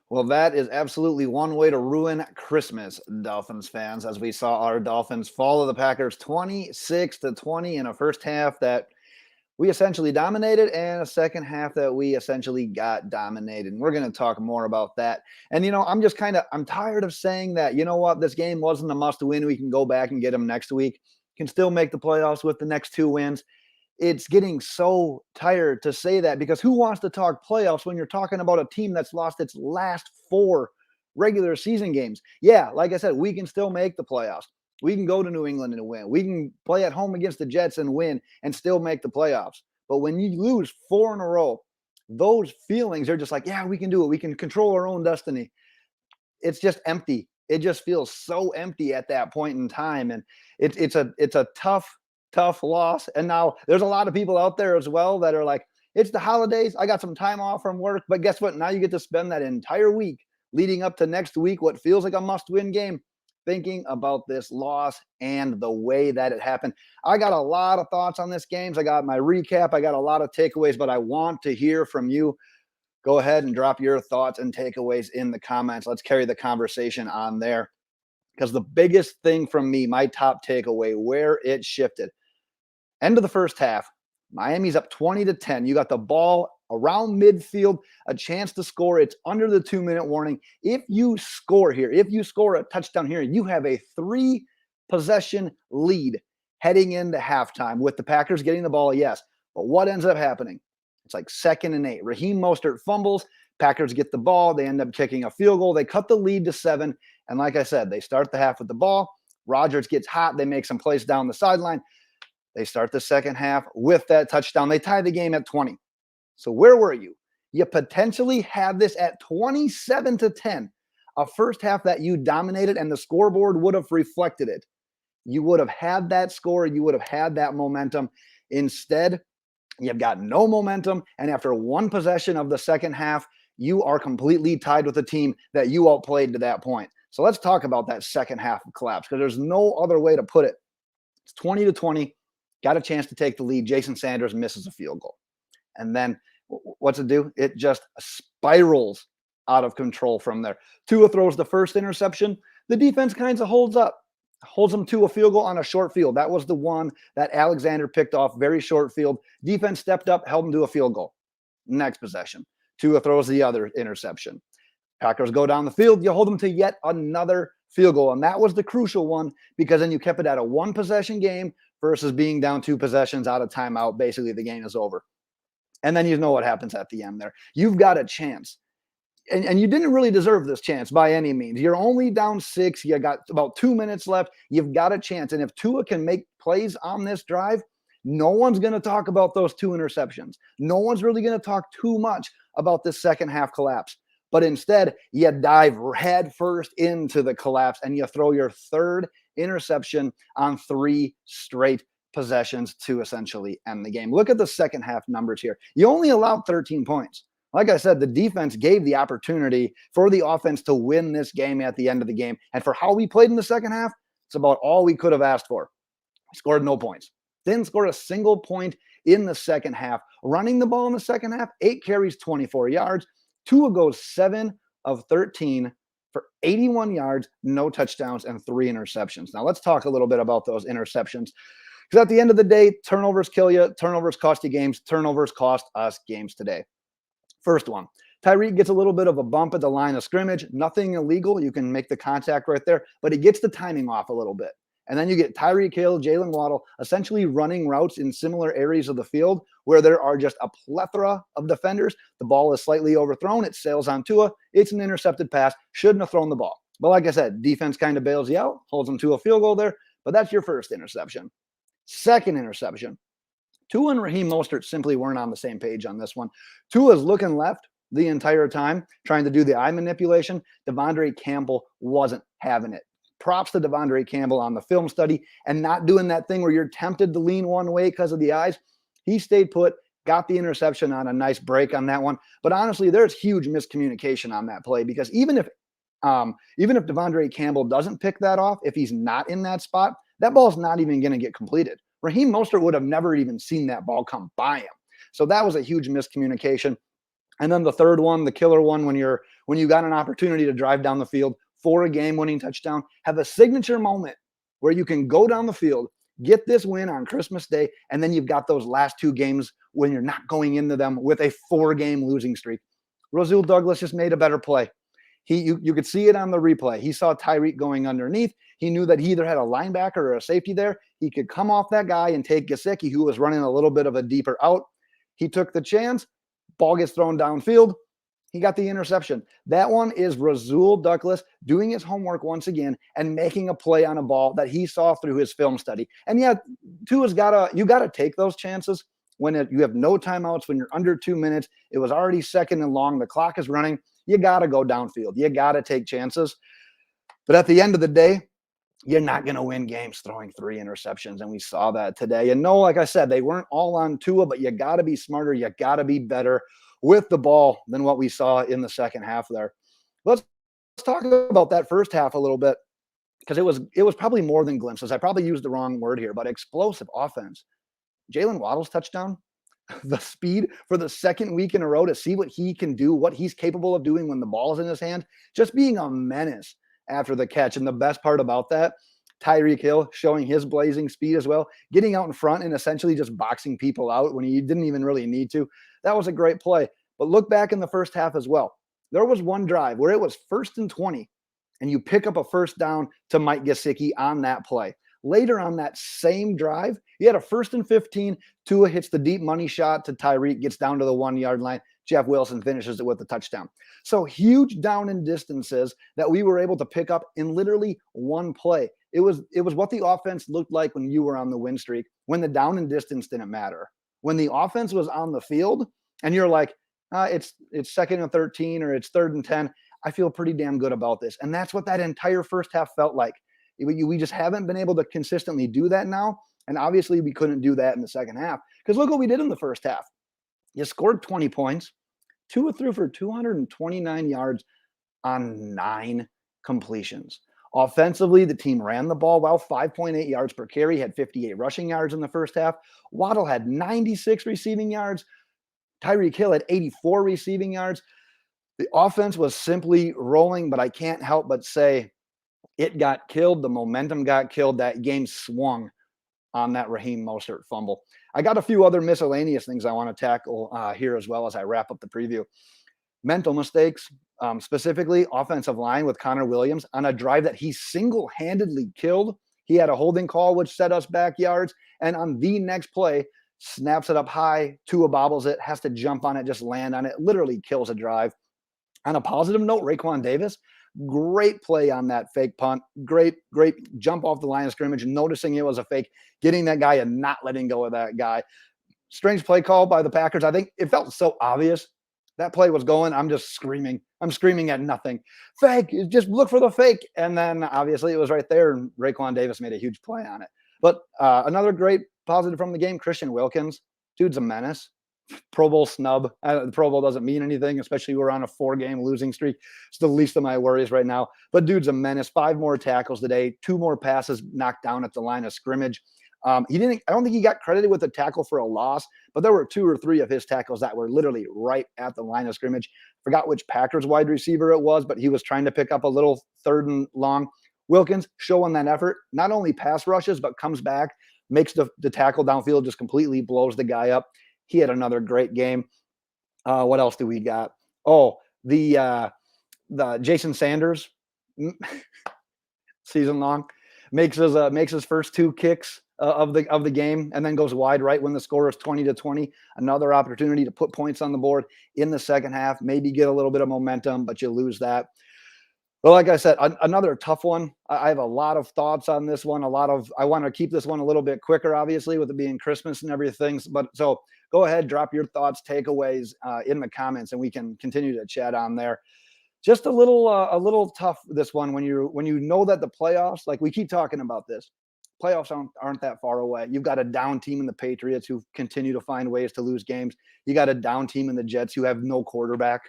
Well, that is absolutely one way to ruin Christmas, Dolphins fans, as we saw our Dolphins follow the Packers 26-20 in a first half that we essentially dominated and a second half that we essentially got dominated. And we're going to talk more about that. And, I'm tired of saying that, this game wasn't a must win. We can go back and get them next week, can still make the playoffs with the next 2 wins. It's getting so tired to say that because who wants to talk playoffs when you're talking about a team that's lost its last 4 regular season games? Yeah, like I said, we can still make the playoffs. We can go to New England and win. We can play at home against the Jets and win and still make the playoffs. But when you lose 4 in a row, those feelings are just like, yeah, we can do it. We can control our own destiny. It's just empty. It just feels so empty at that point in time. And it's a tough loss. And now there's a lot of people out there as well that are like, it's the holidays. I got some time off from work. But guess what? Now you get to spend that entire week leading up to next week, what feels like a must-win game, thinking about this loss and the way that it happened. I got a lot of thoughts on this game. I got my recap. I got a lot of takeaways, but I want to hear from you. Go ahead and drop your thoughts and takeaways in the comments. Let's carry the conversation on there. Because the biggest thing from me, my top takeaway, where it shifted, end of the first half, Miami's up 20-10. You got the ball around midfield, a chance to score. It's under the 2-minute warning. If you score here, if you score a touchdown here, you have a 3-possession lead heading into halftime with the Packers getting the ball, yes. But what ends up happening? It's like 2nd and 8. Raheem Mostert fumbles. Packers get the ball. They end up kicking a field goal. They cut the lead to 7. And like I said, they start the half with the ball. Rodgers gets hot. They make some plays down the sideline. They start the second half with that touchdown. They tie the game at 20. So where were you? You potentially had this at 27-10, a first half that you dominated, and the scoreboard would have reflected it. You would have had that score. You would have had that momentum. Instead, you've got no momentum, and after 1 possession of the second half, you are completely tied with a team that you outplayed to that point. So let's talk about that second half collapse, because there's no other way to put it. It's 20-20. Got a chance to take the lead. Jason Sanders misses a field goal. And then what's it do? It just spirals out of control from there. Tua throws the first interception. The defense kind of holds them to a field goal on a short field. That was the one that Alexander picked off, very short field. Defense stepped up, held them to a field goal. Next possession. Tua throws the other interception. Packers go down the field. You hold them to yet another field goal. And that was the crucial one because then you kept it at a 1-possession game versus being down 2 possessions out of timeout. Basically, the game is over. And then you know what happens at the end there. You've got a chance. And you didn't really deserve this chance by any means. You're only down 6. You got about 2 minutes left. You've got a chance. And if Tua can make plays on this drive, no one's going to talk about those 2 interceptions. No one's really going to talk too much about this second half collapse. But instead, you dive head first into the collapse and you throw your 3rd interception on 3 straight possessions to essentially end the game. Look at the second half numbers here. You only allowed 13 points. Like I said, the defense gave the opportunity for the offense to win this game at the end of the game. And for how we played in the second half, it's about all we could have asked for. We scored no points. Didn't score a single point in the second half. Running the ball in the second half, 8 carries, 24 yards. Tua goes 7 of 13 for 81 yards, no touchdowns, and 3 interceptions. Now let's talk a little bit about those interceptions. Because at the end of the day, turnovers kill you. Turnovers cost you games. Turnovers cost us games today. First one, Tyreek gets a little bit of a bump at the line of scrimmage. Nothing illegal. You can make the contact right there. But he gets the timing off a little bit. And then you get Tyreek Hill, Jaylen Waddle, essentially running routes in similar areas of the field where there are just a plethora of defenders. The ball is slightly overthrown. It sails on Tua. It's an intercepted pass. Shouldn't have thrown the ball. But like I said, defense kind of bails you out, holds them to a field goal there. But that's your first interception. Second interception. Tua and Raheem Mostert simply weren't on the same page on this one. Tua's looking left the entire time, trying to do the eye manipulation. Devondre Campbell wasn't having it. Props to Devondre Campbell on the film study and not doing that thing where you're tempted to lean one way because of the eyes. He stayed put, got the interception on a nice break on that one. But honestly, there's huge miscommunication on that play because even if Devondre Campbell doesn't pick that off, if he's not in that spot, that ball's not even going to get completed. Raheem Mostert would have never even seen that ball come by him. So that was a huge miscommunication. And then the third one, the killer one, when you got an opportunity to drive down the field for a game-winning touchdown, have a signature moment where you can go down the field, get this win on Christmas Day, and then you've got those last two games when you're not going into them with a 4-game losing streak. Rasul Douglas just made a better play. You could see it on the replay. He saw Tyreek going underneath. He knew that he either had a linebacker or a safety there. He could come off that guy and take Gesicki, who was running a little bit of a deeper out. He took the chance. Ball gets thrown downfield. He got the interception. That one is Rasul Douglas doing his homework once again and making a play on a ball that he saw through his film study. And yeah, you got to take those chances when you have no timeouts, when you're under 2 minutes. It was already second and long. The clock is running. You got to go downfield. You got to take chances. But at the end of the day, you're not going to win games throwing 3 interceptions. And we saw that today. And no, like I said, they weren't all on Tua, but you got to be smarter. You got to be better with the ball than what we saw in the second half there. Let's talk about that first half a little bit, because it was probably more than glimpses. I probably used the wrong word here, but explosive offense. Jaylen Waddle's touchdown, the speed for the second week in a row to see what he can do, what he's capable of doing when the ball is in his hand, just being a menace after the catch. And the best part about that, Tyreek Hill showing his blazing speed as well, getting out in front and essentially just boxing people out when he didn't even really need to. That was a great play. But look back in the first half as well. There was one drive where it was 1st and 20, and you pick up a first down to Mike Gesicki on that play. Later on that same drive, you had a 1st and 15. Tua hits the deep money shot to Tyreek, gets down to the 1-yard line. Jeff Wilson finishes it with a touchdown. So huge down and distances that we were able to pick up in literally one play. It was what the offense looked like when you were on the win streak, when the down and distance didn't matter. When the offense was on the field and you're like, it's 2nd and 13 or it's 3rd and 10, I feel pretty damn good about this. And that's what that entire first half felt like. We just haven't been able to consistently do that now. And obviously we couldn't do that in the second half, because look what we did in the first half. You scored 20 points. Tua threw for 229 yards on 9 completions. Offensively, the team ran the ball well, 5.8 yards per carry, had 58 rushing yards in the first half. Waddle had 96 receiving yards. Tyreek Hill had 84 receiving yards. The offense was simply rolling, but I can't help but say it got killed. The momentum got killed. That game swung on that Raheem Mostert fumble. I got a few other miscellaneous things I want to tackle here as well as I wrap up the preview. Mental mistakes, specifically offensive line with Connor Williams on a drive that he single-handedly killed. He had a holding call, which set us back yards. And on the next play, snaps it up high. Tua bobbles it, has to jump on it, just land on it. Literally kills a drive. On a positive note, Raekwon Davis, great play on that fake punt. Great jump off the line of scrimmage, noticing it was a fake, getting that guy and not letting go of that guy. Strange play call by the Packers. I think it felt so obvious. That play was going. I'm just screaming. I'm screaming at nothing. Fake. Just look for the fake. And then obviously it was right there. And Raekwon Davis made a huge play on it. But another great positive from the game, Christian Wilkins. Dude's a menace. Pro Bowl snub. The Pro Bowl doesn't mean anything, especially we're on a 4-game losing streak. It's the least of my worries right now. But dude's a menace. 5 more tackles today. 2 more passes knocked down at the line of scrimmage. I don't think he got credited with a tackle for a loss, but there were 2 or 3 of his tackles that were literally right at the line of scrimmage. Forgot which Packers wide receiver it was, but he was trying to pick up a little 3rd and long. Wilkins showing that effort, not only pass rushes, but comes back, makes the tackle downfield, just completely blows the guy up. He had another great game. What else do we got? Oh, the Jason Sanders season long makes his first 2 kicks of the game, and then goes wide right when the score is 20-20. Another opportunity to put points on the board in the second half, maybe get a little bit of momentum, but you lose that. Well, like I said, another tough one. I have a lot of thoughts on this one. I want to keep this one a little bit quicker, obviously, with it being Christmas and everything. But so go ahead, drop your thoughts, takeaways in the comments, and we can continue to chat on there. Just a little tough, this one, when you know that the playoffs, like we keep talking about this, playoffs aren't that far away. You've got a down team in the Patriots who continue to find ways to lose games. You got a down team in the Jets who have no quarterback.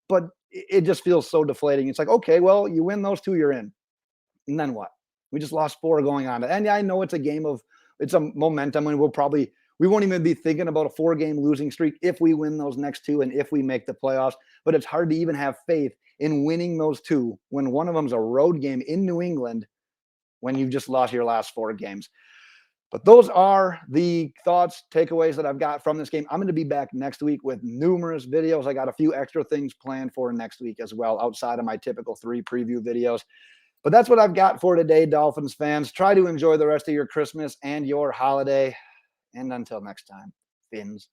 But it just feels so deflating. It's like, okay, well, you win those 2, you're in. And then what? We just lost 4 going on. And yeah, I know it's a momentum, and We won't even be thinking about a 4-game losing streak if we win those next 2 and if we make the playoffs. But it's hard to even have faith in winning those 2 when one of them's a road game in New England when you've just lost your last 4 games. But those are the thoughts, takeaways that I've got from this game. I'm going to be back next week with numerous videos. I got a few extra things planned for next week as well, outside of my typical 3 preview videos. But that's what I've got for today, Dolphins fans. Try to enjoy the rest of your Christmas and your holiday. And until next time, Fins.